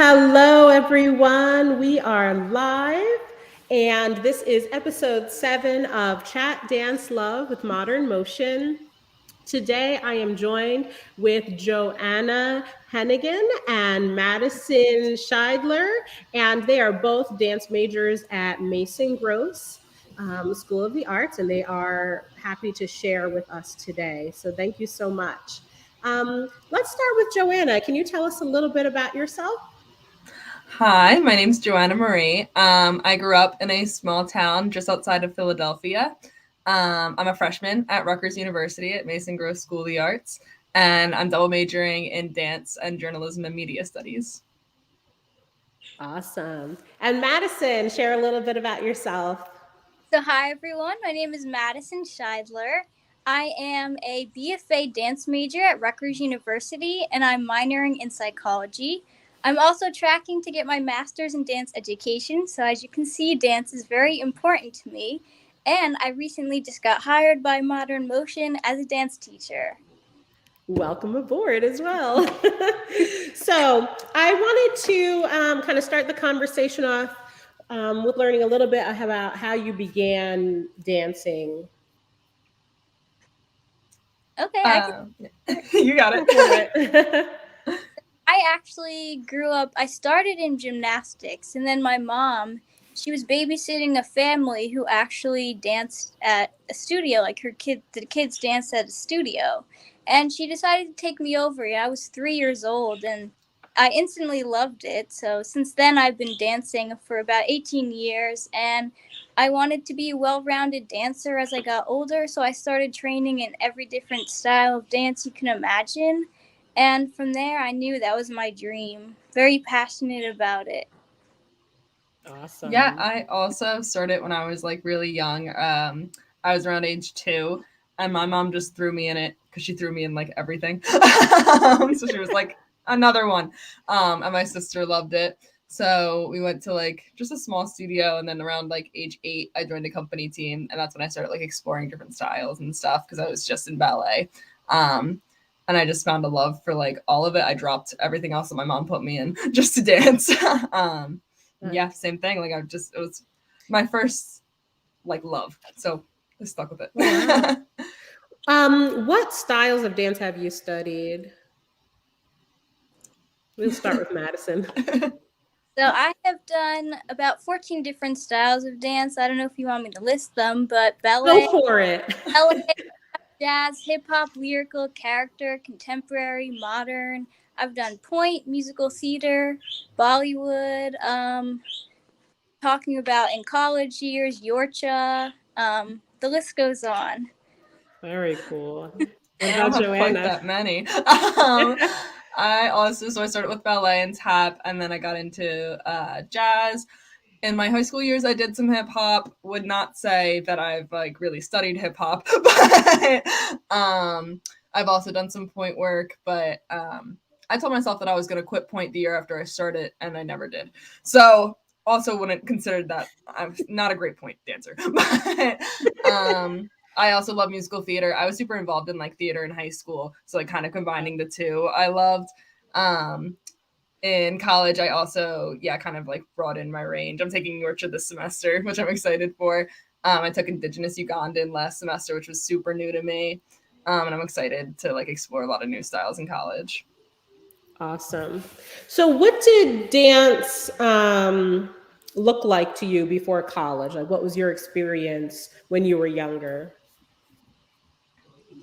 Hello, everyone. We are live, and this is episode 7 of Chat.Dance.Love with Modern Motion. Today, I am joined with JoAna Hennigan and Madison Scheidler, and they are both dance majors at Mason Gross School of the Arts, and they are happy to share with us today. So, thank you so much. Let's start with JoAna. Can you tell us a little bit about yourself? Hi, my name's JoAna Marie. I grew up in a small town just outside of Philadelphia. I'm a freshman at Rutgers University at Mason Gross School of the Arts, and I'm double majoring in dance and journalism and media studies. Awesome. And Madison, share a little bit about yourself. So, hi everyone. My name is Madison Scheidler. I am a BFA dance major at Rutgers University, and I'm minoring in psychology. I'm also tracking to get my master's in dance education. So, as you can see, dance is very important to me. And I recently just got hired by Modern Motion as a dance teacher. Welcome aboard as well. So, I wanted to kind of start the conversation off with learning a little bit about how you began dancing. Okay, You got Go for it. it. I actually grew up, I started in gymnastics, and then my mom, she was babysitting a family who actually danced at a studio, like the kids danced at a studio. And she decided to take me over. Yeah, I was 3 years old, and I instantly loved it. So since then, I've been dancing for about 18 years, and I wanted to be a well rounded dancer as I got older. So I started training in every different style of dance you can imagine. And from there, I knew that was my dream. Very passionate about it. Yeah, Awesome. I also started when I was like really young. I was around age 2, and my mom just threw me in it because she threw me in like everything. So she was like, another one. And my sister loved it. So we went to like just a small studio, and then around like age 8, I joined a company team, and that's when I started like exploring different styles and stuff because I was just in ballet. Um, and I just found a love for like all of it. I dropped everything else that my mom put me in just to dance. Yeah, Nice. same thing. Like it was my first like love. So I stuck with Oh, wow. it. What styles of dance have you studied? We'll start with Madison. So I have done about 14 different styles of dance. I don't know if you want me to list them, but Go for it. ballet, jazz, hip hop, lyrical, character, contemporary, modern. I've done point, musical theater, Bollywood, talking about in college years, Yorcha. The list goes on. Very cool. What I don't about have quite Joanna? that many. I started with ballet and tap, and then I got into jazz. In my high school years, I did some hip hop. Would not say that I've like really studied hip hop, but I've also done some point work. But I told myself that I was going to quit point the year after I started, and I never did. So also wouldn't consider that I'm not a great point dancer, but I also love musical theater. I was super involved in like theater in high school, so like kind of combining the two. I loved. Um, in college, I also kind of like broadened my range. I'm taking Yorkshire this semester, which I'm excited for. I took Indigenous Ugandan last semester, which was super new to me, and I'm excited to like explore a lot of new styles in college. Awesome. So, what did dance look like to you before college? Like, what was your experience when you were younger?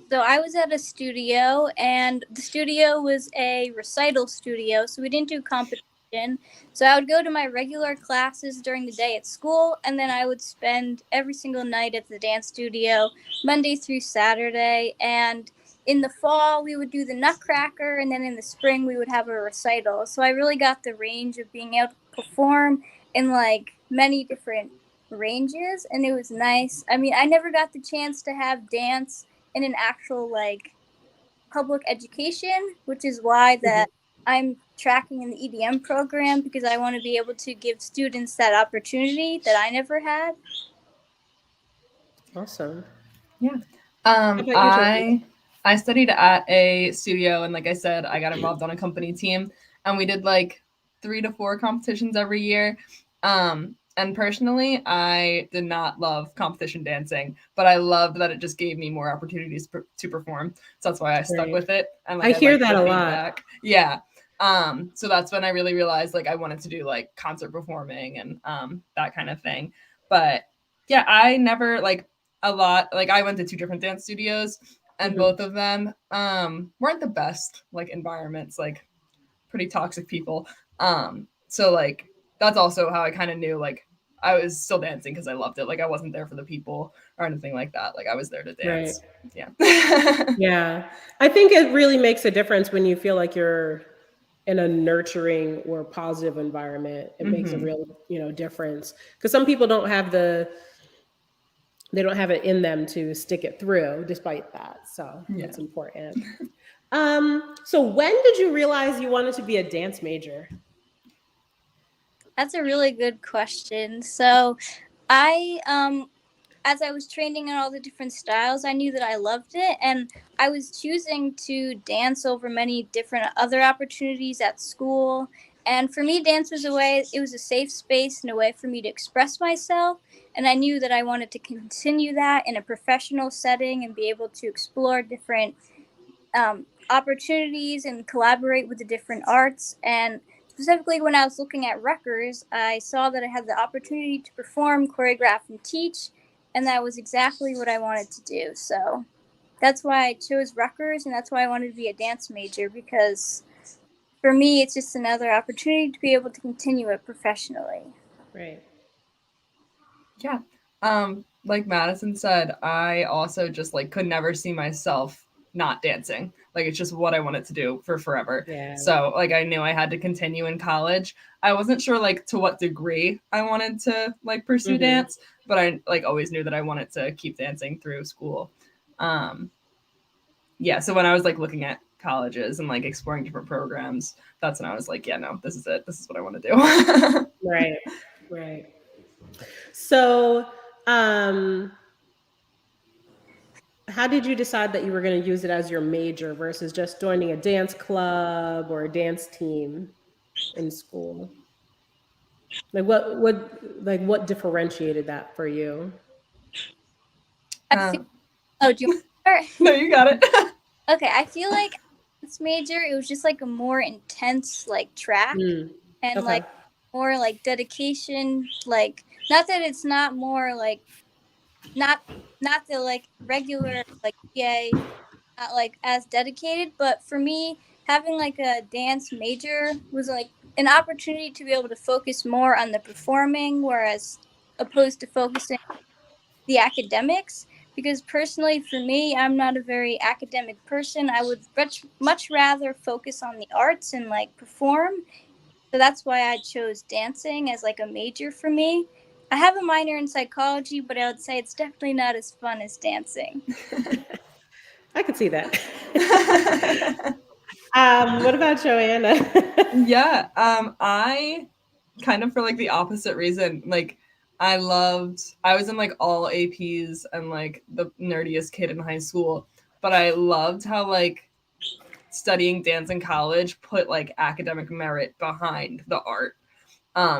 So I was at a studio, and the studio was a recital studio, so we didn't do competition. So I would go to my regular classes during the day at school, and then I would spend every single night at the dance studio, Monday through Saturday. And in the fall, we would do the Nutcracker, and then in the spring, we would have a recital. So I really got the range of being able to perform in like many different ranges, and it was nice. I mean, I never got the chance to have dance in an actual like public education, which is why Mhm. that I'm tracking in the EDM program, because I want to be able to give students that opportunity that I never had. Awesome. Yeah. How Um, about you, Joanna? I I studied at a studio, and like I said, I got involved on a company team, and we did like 3 to 4 competitions every year. And personally, I did not love competition dancing, but I loved that it just gave me more opportunities to perform. So that's why I stuck Right. with it, and I like I hear liked that the a lot. feedback. Yeah. So that's when I really realized like I wanted to do like concert performing and that kind of thing. But yeah, I never like a lot like I went to 2 different dance studios and Hmm. both of them weren't the best like environments, like pretty toxic people. So like that's also how I kind of knew like I was still dancing because I loved it. Like I wasn't there for the people or anything like that. Like I was there to Right. dance. Yeah. Yeah. I think it really makes a difference when you feel like you're in a nurturing or positive environment. It makes a Hmm. real, difference. Because some people don't have they don't have it in them to stick it through despite that. So Yeah. that's important. So when did you realize you wanted to be a dance major? That's a really good question. So I as I was training in all the different styles, I knew that I loved it, and I was choosing to dance over many different other opportunities at school. And for me, dance was a way, it was a safe space and a way for me to express myself. And I knew that I wanted to continue that in a professional setting and be able to explore different opportunities and collaborate with the different arts. And specifically, when I was looking at Rutgers, I saw that I had the opportunity to perform, choreograph, and teach, and that was exactly what I wanted to do. So that's why I chose Rutgers, and that's why I wanted to be a dance major, because for me, it's just another opportunity to be able to continue it professionally. Right. Yeah. Like Madison said, I also just like could never see myself not dancing. Like it's just what I wanted to do for forever. Yeah. So like I knew I had to continue in college. I wasn't sure like to what degree I wanted to like pursue Hmm. dance, but I like always knew that I wanted to keep dancing through school. Um yeah, so when I was like looking at colleges and like exploring different programs, that's when I was like, yeah, no, this is it. This is what I want to do. Right. Right. So, um, how did you decide that you were going to use it as your major versus just joining a dance club or a dance team in school? Like what differentiated that for you? I feel, um, oh, do you want to no, start? you got it. Okay, I feel like this major, it was just like a more intense like track, Mm, and okay. like more like dedication, like not that it's not more like not not the like regular like BA, not like as dedicated, but for me having like a dance major was like an opportunity to be able to focus more on the performing, whereas opposed to focusing the academics, because personally for me, I'm not a very academic person. I would much rather focus on the arts and like perform. So that's why I chose dancing as like a major for me. I have a minor in psychology, but I would say it's definitely not as fun as dancing. I could see that. What about JoAna? Yeah, I kind of for like the opposite reason. Like I was in like all APs and like the nerdiest kid in high school, but I loved how like studying dance in college put like academic merit behind the art.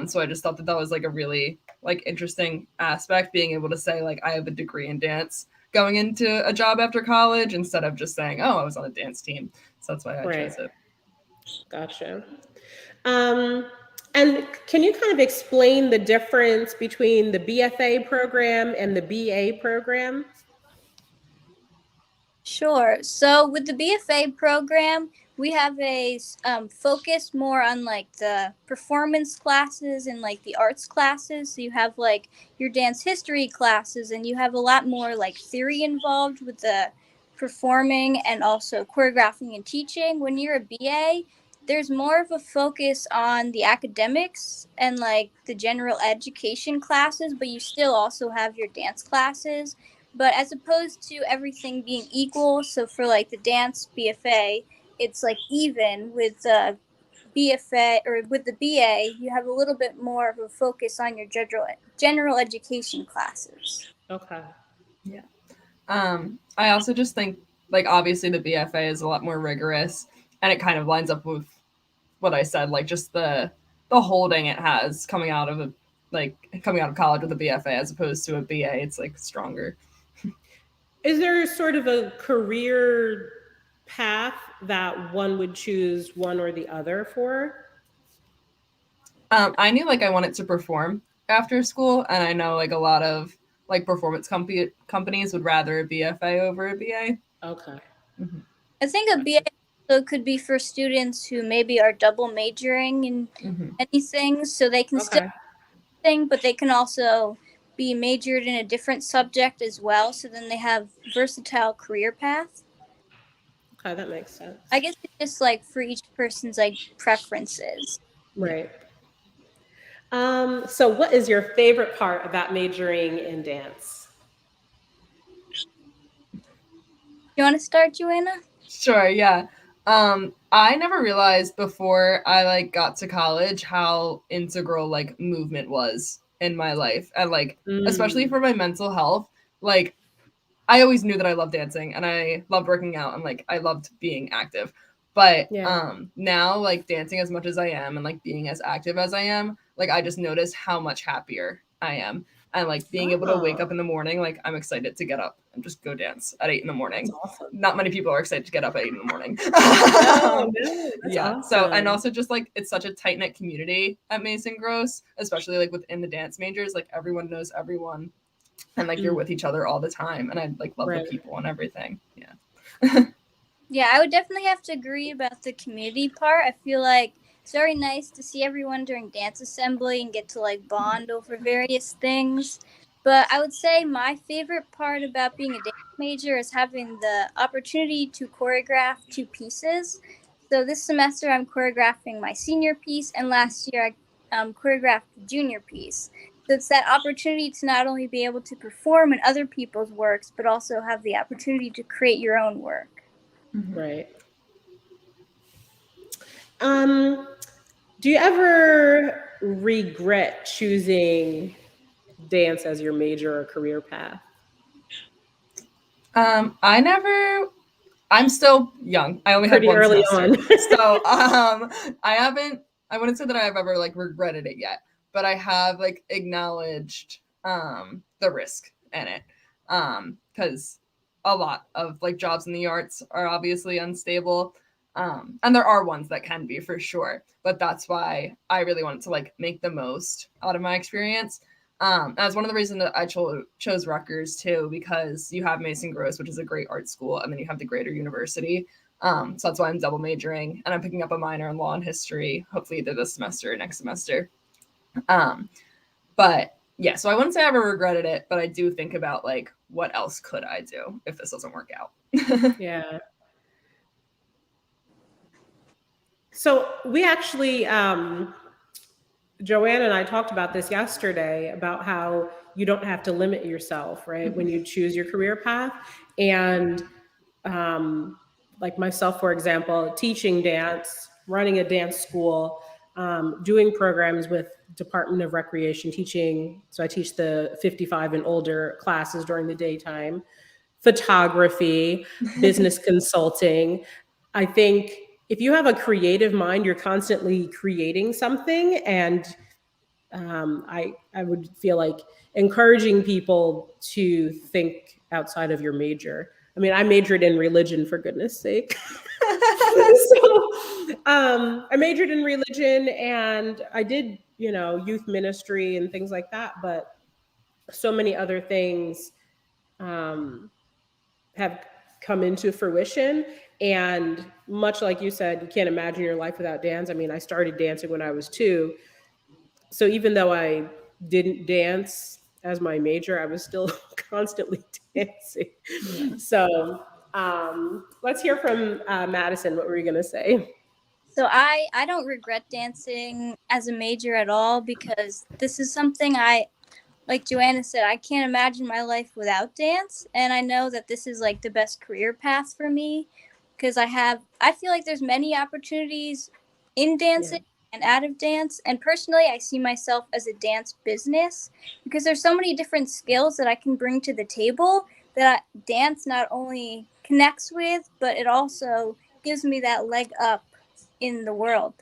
So I just thought that that was like a really like interesting aspect, being able to say like I have a degree in dance going into a job after college instead of just saying, oh, I was on a dance team. So that's why I Right. chose it. Gotcha. Um, and can you kind of explain the difference between the BFA program and the BA program? Sure. So with the BFA program, we have a focus more on like the performance classes and like the arts classes. So you have like your dance history classes, and you have a lot more like theory involved with the performing and also choreographing and teaching. When you're a BA, there's more of a focus on the academics and like the general education classes, but you still also have your dance classes. But as opposed to everything being equal, so for like the dance BFA, it's like even with the BFA or with the BA, you have a little bit more of a focus on your general education classes. Okay. Yeah. I also just think like obviously the BFA is a lot more rigorous, and it kind of lines up with what I said, like just the the holding it has coming out of college with a BFA as opposed to a BA. It's like stronger. Is there sort of a career path that one would choose one or the other for? I knew like I wanted to perform after school, and I know like a lot of like performance companies would rather a BFA over a BA. Okay. Mm-hmm. I think a BA also could be for students who maybe are double majoring in anything, so they can still sing, but they can also be majored in a different subject as well. So then they have versatile career paths. Okay, that makes sense. I guess it's just like for each person's like preferences. Right. So what is your favorite part about majoring in dance? You want to start, JoAna? Sure, yeah. I never realized before I like got to college how integral like movement was in my life, and like especially for my mental health. Like I always knew that I loved dancing and I loved working out and like I loved being active. But now like dancing as much as I am and like being as active as I am, like I just notice how much happier I am. And like being able to wake up in the morning, like I'm excited to get up and just go dance at 8 a.m. That's awesome. Not many people are excited to get up at 8 a.m. No, that's awesome. So and also just like it's such a tight knit community at Mason Gross, especially like within the dance majors. Like everyone knows everyone, and like you're with each other all the time, and I like love the people and everything. Yeah, I would definitely have to agree about the community part. I feel like it's very nice to see everyone during dance assembly and get to like bond over various things. But I would say my favorite part about being a dance major is having the opportunity to choreograph two pieces. So this semester I'm choreographing my senior piece, and last year I choreographed the junior piece. So it's that opportunity to not only be able to perform in other people's works, but also have the opportunity to create your own work. Right. Do you ever regret choosing dance as your major or career path? I never. I'm still young. I only had Pretty one early semester, on. so I haven't. I wouldn't say that I've ever like regretted it yet, but I have like acknowledged the risk in it, because a lot of like jobs in the arts are obviously unstable. And there are ones that can be for sure, but that's why I really wanted to like make the most out of my experience. That's one of the reasons that I chose Rutgers too, because you have Mason Gross, which is a great art school, and then you have the Greater University. So that's why I'm double majoring, and I'm picking up a minor in law and history, hopefully either this semester or next semester. But yeah, so I wouldn't say I ever regretted it, but I do think about like what else could I do if this doesn't work out. Yeah. So we actually, JoAna and I talked about this yesterday about how you don't have to limit yourself, right, when you choose your career path. And like myself, for example, teaching dance, running a dance school, doing programs with Department of Recreation, teaching. So I teach the 55 and older classes during the daytime, photography, business consulting. I think if you have a creative mind, you're constantly creating something. And I would feel like encouraging people to think outside of your major. I mean, I majored in religion, for goodness sake. So I majored in religion, and I did, youth ministry and things like that. But so many other things have come into fruition. And much like you said, you can't imagine your life without dance. I mean, I started dancing when I was 2. So even though I didn't dance as my major, I was still constantly dancing. Yeah. So let's hear from Madison. What were you going to say? So I don't regret dancing as a major at all, because this is something like JoAna said, I can't imagine my life without dance. And I know that this is like the best career path for me, because I feel like there's many opportunities in dancing and out of dance. And personally, I see myself as a dance business, because there's so many different skills that I can bring to the table that dance not only connects with, but it also gives me that leg up in the world.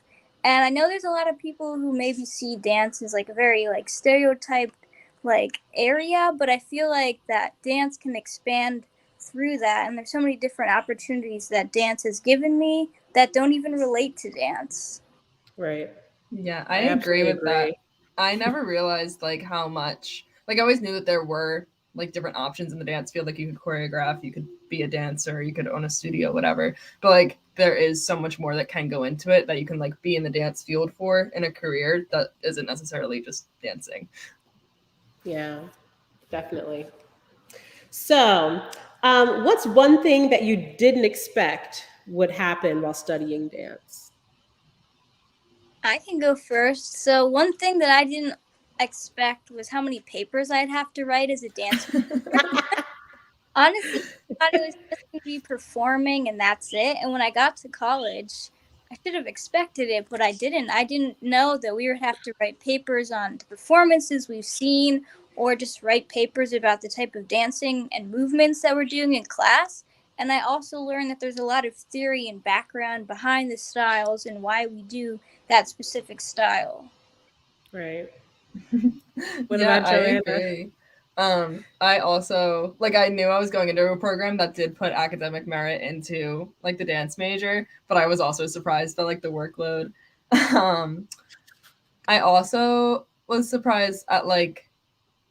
And I know there's a lot of people who maybe see dance as like a very like stereotyped like area, but I feel like that dance can expand through that, and there's so many different opportunities that dance has given me that don't even relate to dance. Right. Yeah, I I agree absolutely with that. agree. I never realized like how much like I always knew that there were like different options in the dance field. Like you could choreograph, you could be a dancer, you could own a studio, whatever. But like there is so much more that can go into it that you can like be in the dance field for in a career that isn't necessarily just dancing. Yeah, definitely. So, what's one thing that you didn't expect would happen while studying dance? I can go first. So one thing that I didn't expect was how many papers I'd have to write as a dance. Honestly, I thought it was just going to be performing and that's it. And when I got to college, I should have expected it, but I didn't. I didn't know that we would have to write papers on the performances we've seen or just write papers about the type of dancing and movements that we're doing in class. And I also learned that there's a lot of theory and background behind the styles and why we do that specific style. Right. What Yeah, about I Joanna? agree. I also like I knew I was going into a program that did put academic merit into like the dance major, but I was also surprised by like the workload. Um, I also was surprised at like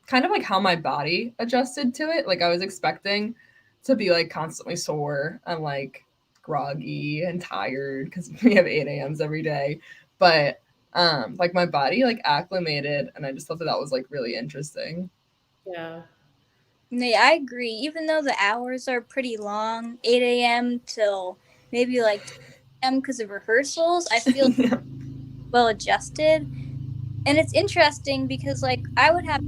kind of like how my body adjusted to it. Like I was expecting to be like constantly sore and like groggy and tired because we have 8 a.m.s every day. But like my body like acclimated and I just thought that that was like really interesting. Yeah. Yeah, I agree. Even though the hours are pretty long, 8 a.m. till maybe like 10 a.m. because of rehearsals, I feel Yeah. well adjusted. And it's interesting because like I would have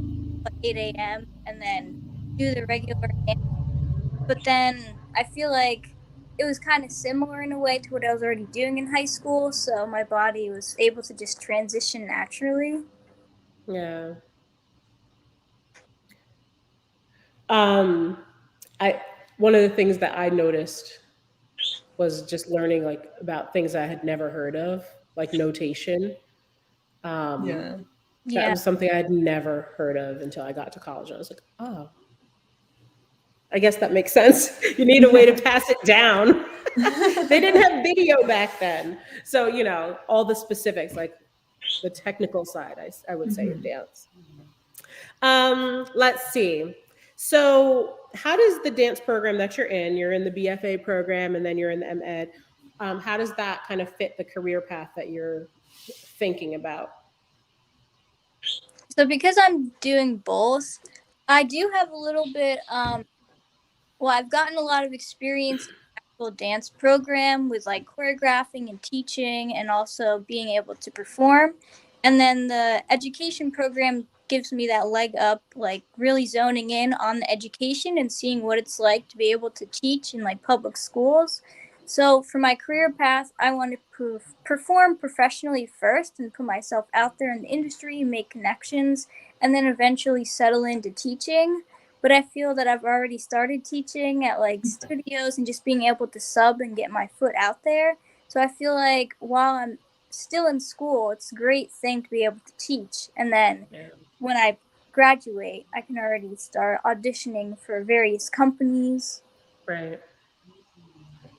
8 a.m. and then do the regular dance, but then I feel like it was kind of similar in a way to what I was already doing in high school, so my body was able to just transition naturally. Yeah. Um, I one of the things that I noticed was just learning like about things I had never heard of, like notation. Um, Yeah. that Yeah. was something I had never heard of until I got to college. I was like, oh, I guess that makes sense. You need a way to pass it down. They didn't have video back then. So, all the specifics, like the technical side, I would say, of Mhm. dance. Let's see. So, how does the dance program that you're in the BFA program, and then you're in the MEd, how does that kind of fit the career path that you're thinking about? So because I'm doing both, I do have a little bit well, I've gotten a lot of experience in the actual dance program with like choreographing and teaching and also being able to perform. And then the education program gives me that leg up, like really zoning in on the education and seeing what it's like to be able to teach in like public schools. So for my career path, I want to perform professionally first and put myself out there in the industry, make connections, and then eventually settle into teaching, but I feel that I've already started teaching at like studios and just being able to sub and get my foot out there. So I feel like while I'm still in school, it's a great thing to be able to teach. And then Yeah, when I graduate, I can already start auditioning for various companies. right.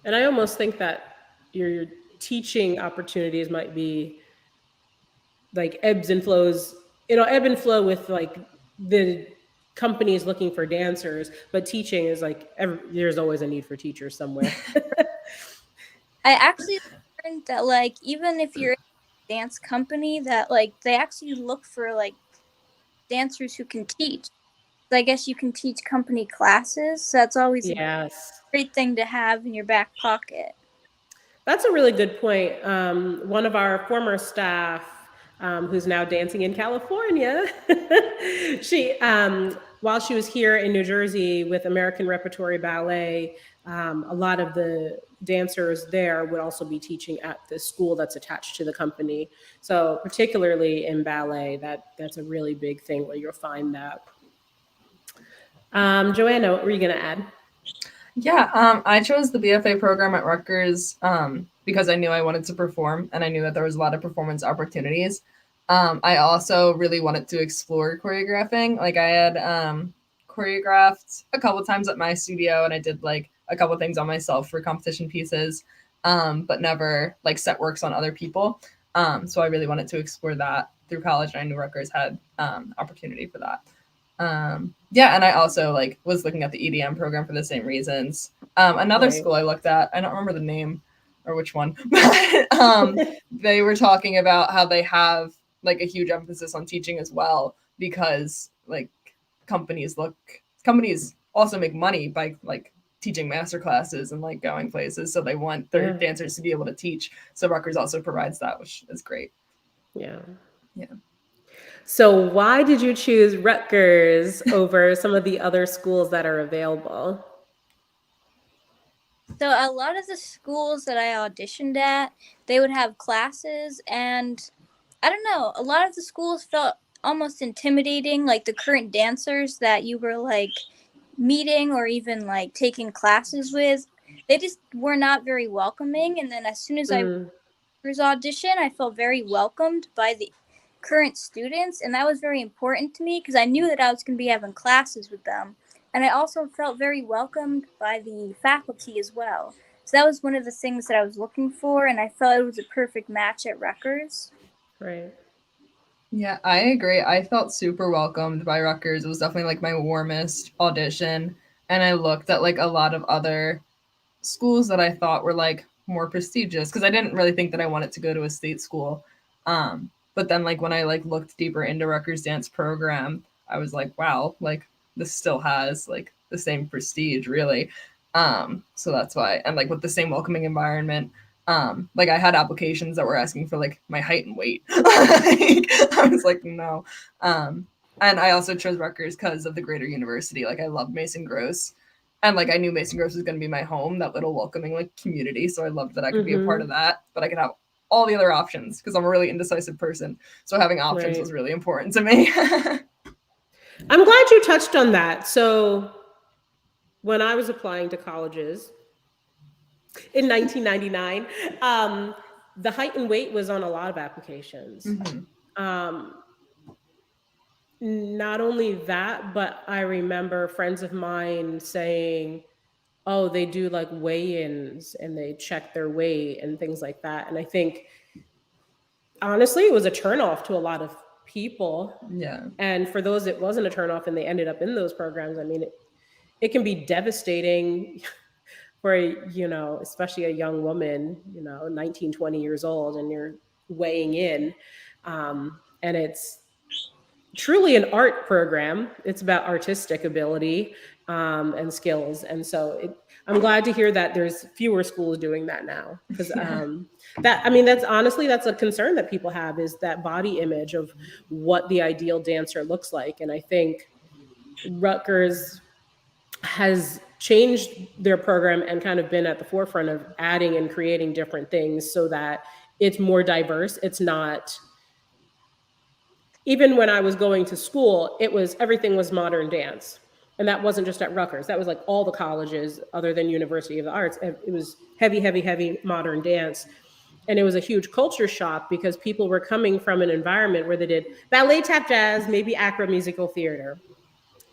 And I almost think that your teaching opportunities might be like ebbs and flows. It'll ebb and flow with like the companies looking for dancers, but teaching is like there's always a need for teachers somewhere. I actually learned that like even if you're in a dance company that like they actually look for like dancers who can teach. So I guess you can teach company classes. So that's always a Yes. great thing to have in your back pocket. That's a really good point. One of our former staff, who's now dancing in California, while she was here in New Jersey with American Repertory Ballet, a lot of the dancers there would also be teaching at the school that's attached to the company. So, particularly in ballet, that's a really big thing where you'll find that. Joanna, what were you going to add? Yeah, I chose the BFA program at Rutgers because I knew I wanted to perform and I knew that there was a lot of performance opportunities. I also really wanted to explore choreographing. Like I had choreographed a couple times at my studio, and I did like a couple things on myself for competition pieces, but never like set works on other people. So I really wanted to explore that through college, and I knew Rutgers had opportunity for that. Yeah, and I also like was looking at the EDM program for the same reasons. Another Right. school I looked at, I don't remember the name or which one, but they were talking about how they have like a huge emphasis on teaching as well, because like companies also make money by like teaching master classes and like going places, so they want their Yeah. dancers to be able to teach. So Rutgers also provides that, which is great. Yeah. Yeah. So why did you choose Rutgers over some of the other schools that are available? So a lot of the schools that I auditioned at, they would have classes, and I don't know, a lot of the schools felt almost intimidating, like the current dancers that you were like meeting or even like taking classes with. They just were not very welcoming, and then as soon as I Mm, audition, I felt very welcomed by the current students, and that was very important to me because I knew that I was going to be having classes with them. And I also felt very welcomed by the faculty as well. So that was one of the things that I was looking for, and I felt it was a perfect match at Rutgers. right. Yeah, I agree. I felt super welcomed by Rutgers. It was definitely like my warmest audition. And I looked at like a lot of other schools that I thought were like more prestigious, because I didn't really think that I wanted to go to a state school. But then like when I like looked deeper into Rutgers dance program, I was like, wow, like this still has like the same prestige, really. So that's why, and like with the same welcoming environment. Like I had applications that were asking for like my height and weight. Like, I was like, no. And I also chose Rutgers because of the greater university. Like I love Mason Gross, and like I knew Mason Gross was going to be my home, that little welcoming like community. So I loved that I could be a part of Mm-hmm. that, but I could have all the other options because I'm a really indecisive person. So having options Right. was really important to me. I'm glad you touched on that. So when I was applying to colleges in 1999, um, the height and weight was on a lot of applications. Mm-hmm. Um, Not only that, but I remember friends of mine saying, oh, they do like weigh-ins and they check their weight and things like that. And I think honestly, it was a turnoff to a lot of people. Yeah. And for those it wasn't a turnoff and they ended up in those programs, I mean, it can be devastating for especially a young woman, 19, 20 years old, and you're weighing in. And it's truly an art program. It's about artistic ability and skills. And so I'm glad to hear that there's fewer schools doing that now, because Yeah. that's honestly, that's a concern that people have, is that body image of what the ideal dancer looks like. And I think Rutgers has changed their program and kind of been at the forefront of adding and creating different things so that it's more diverse. It's not, even when I was going to school, everything was modern dance. And that wasn't just at Rutgers. That was like all the colleges other than University of the Arts. It was heavy, heavy, heavy modern dance. And it was a huge culture shock because people were coming from an environment where they did ballet, tap, jazz, maybe acro musical theater.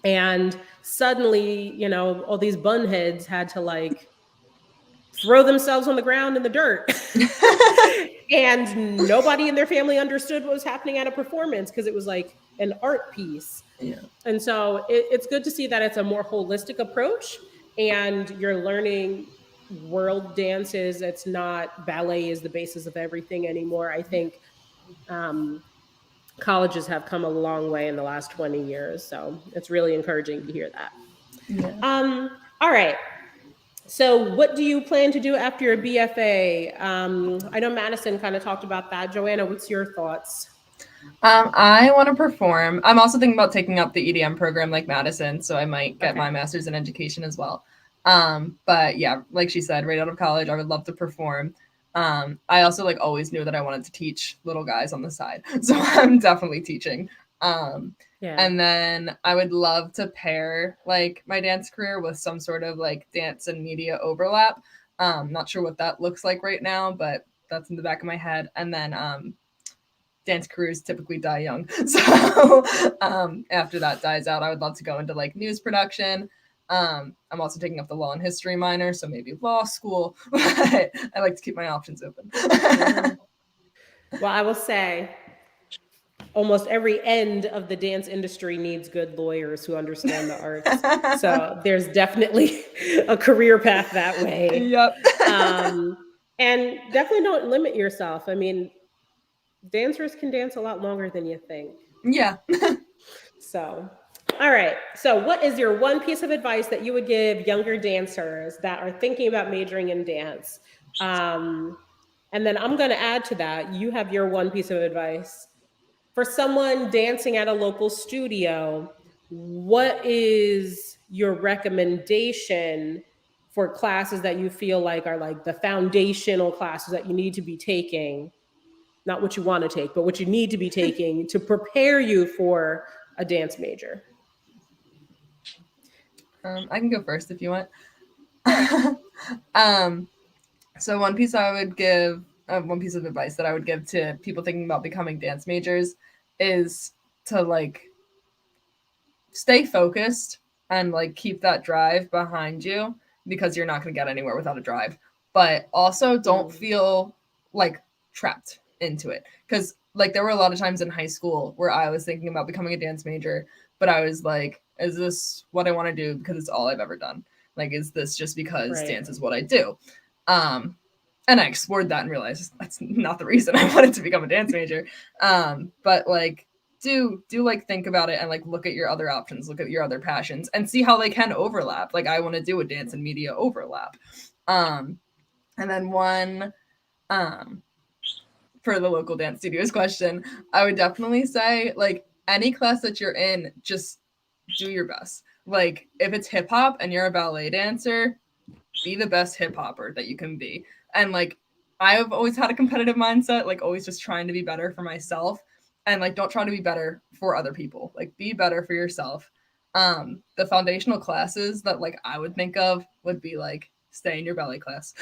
And suddenly, all these bunheads had to like throw themselves on the ground in the dirt. And nobody in their family understood what was happening at a performance because it was like an art piece. Yeah. And so it's good to see that it's a more holistic approach and you're learning world dances. It's not ballet is the basis of everything anymore. I think um, colleges have come a long way in the last 20 years. So it's really encouraging to hear that. Yeah. All right. So, what do you plan to do after your BFA? I know Madison kind of talked about that. JoAna, what's your thoughts? I want to perform. I'm also thinking about taking up the EDM program like Madison, so I might get Okay. my master's in education as well. But yeah, like she said, right out of college, I would love to perform. I also like always knew that I wanted to teach little guys on the side, so I'm definitely teaching. Um, Yeah. and then I would love to pair like my dance career with some sort of like dance and media overlap. Not sure what that looks like right now, but that's in the back of my head. And then dance careers typically die young. So after that dies out, I would love to go into like news production. I'm also taking up the law and history minor, so maybe law school. I like to keep my options open. Well, I will say almost every end of the dance industry needs good lawyers who understand the arts. So there's definitely a career path that way. Yep. And definitely don't limit yourself. I mean, dancers can dance a lot longer than you think. Yeah. So, all right. So, what is your one piece of advice that you would give younger dancers that are thinking about majoring in dance? Um, and then I'm going to add to that, you have your one piece of advice. For someone dancing at a local studio, what is your recommendation for classes that you feel like are like the foundational classes that you need to be taking? Not what you want to take, but what you need to be taking to prepare you for a dance major. I can go first if you want. Sure. um, so one piece of advice that I would give to people thinking about becoming dance majors is to like stay focused and like keep that drive behind you because you're not going to get anywhere without a drive. But also don't Mm, feel like trapped into it because like there were a lot of times in high school where I was thinking about becoming a dance major, but I was like, is this what I want to do because it's all I've ever done? Like, is this just because right. dance is what I do? Um, and I explored that and realized that's not the reason I wanted to become a dance major. But like do like think about it and like look at your other options, look at your other passions and see how they can overlap. Like I want to do a dance and media overlap. Um and then one um for the local dance studios question, I would definitely say like any class that you're in, just do your best. Like if it's hip hop and you're a ballet dancer, be the best hip hopper that you can be. And like I've always had a competitive mindset, like always just trying to be better for myself and like don't try to be better for other people. Like be better for yourself. The foundational classes that like I would think of would be like stay in your ballet class.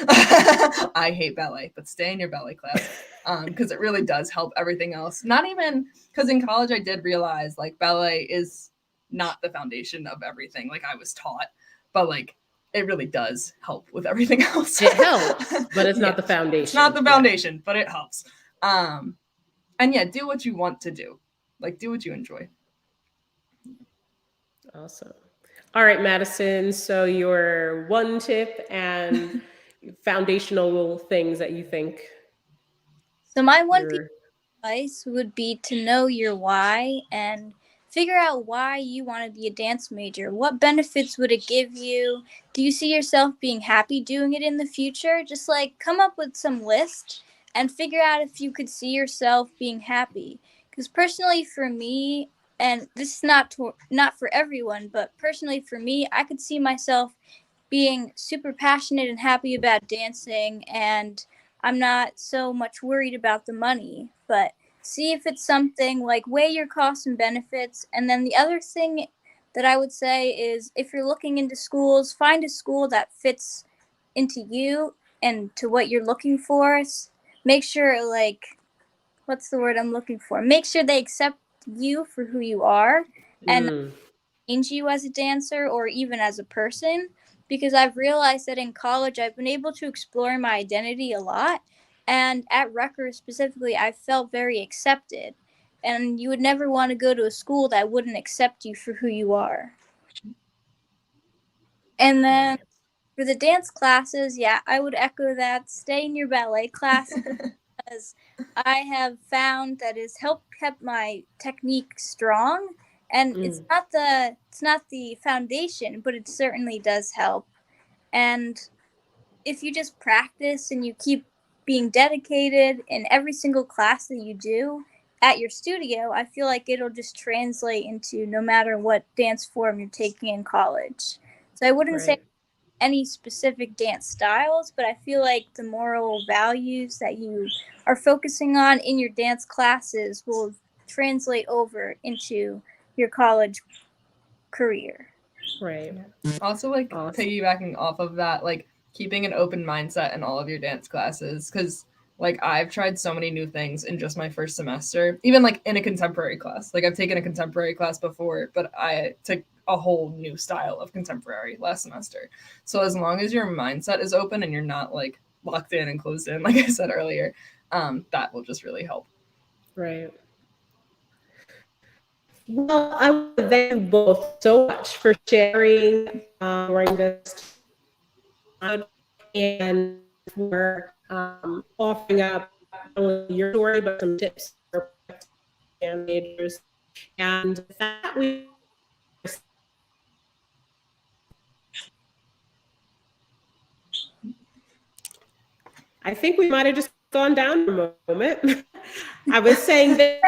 I hate ballet, but stay in your ballet class. Because it really does help everything else. Not even because in college I did realize like ballet is not the foundation of everything like I was taught, but like it really does help with everything else. It helps, but it's Yeah, not the it's not foundation. the foundation, but it helps. And yeah, do what you want to do. Like do what you enjoy. Yeah. Awesome. All right, Madison. So, your one tip and foundational things that you think So my one piece you're of advice would be to know your why and figure out why you want to be a dance major. What benefits would it give you? Do you see yourself being happy doing it in the future? Just like come up with some list and figure out if you could see yourself being happy. Because personally for me, and this is not for everyone, but personally for me, I could see myself being super passionate and happy about dancing, and I'm not so much worried about the money. But see if it's something like weigh your costs and benefits. And then the other thing that I would say is if you're looking into schools, find a school that fits into you and to what you're looking for. Make sure, like, what's the word I'm looking for? Make sure they accept you for who you are and mm, change you as a dancer or even as a person, because I've realized that in college I've been able to explore my identity a lot, and at Rutgers specifically I felt very accepted, and you would never want to go to a school that wouldn't accept you for who you are. And then right. for the dance classes, yeah, I would echo that. Stay in your ballet classes, because I have found that it's helped kept my technique strong. And Mm, it's not the foundation, but it certainly does help. And if you just practice and you keep being dedicated in every single class that you do at your studio, I feel like it'll just translate into no matter what dance form you're taking in college. So I wouldn't say right. any specific dance styles, but I feel like the moral values that you are focusing on in your dance classes will translate over into your college career. Right. Also, like Awesome. piggybacking off of that, like keeping an open mindset in all of your dance classes, because like I've tried so many new things in just my first semester, even like in a contemporary class. Like I've taken a contemporary class before, but I took a whole new style of contemporary last semester. So as long as your mindset is open and you're not like locked in and closed in, like I said earlier, that will just really help. Right. Well, I want to thank you both so much for sharing during this time and for offering up not only your story but some tips for dance majors. And with that, I think we might have just gone down for a moment. I was saying that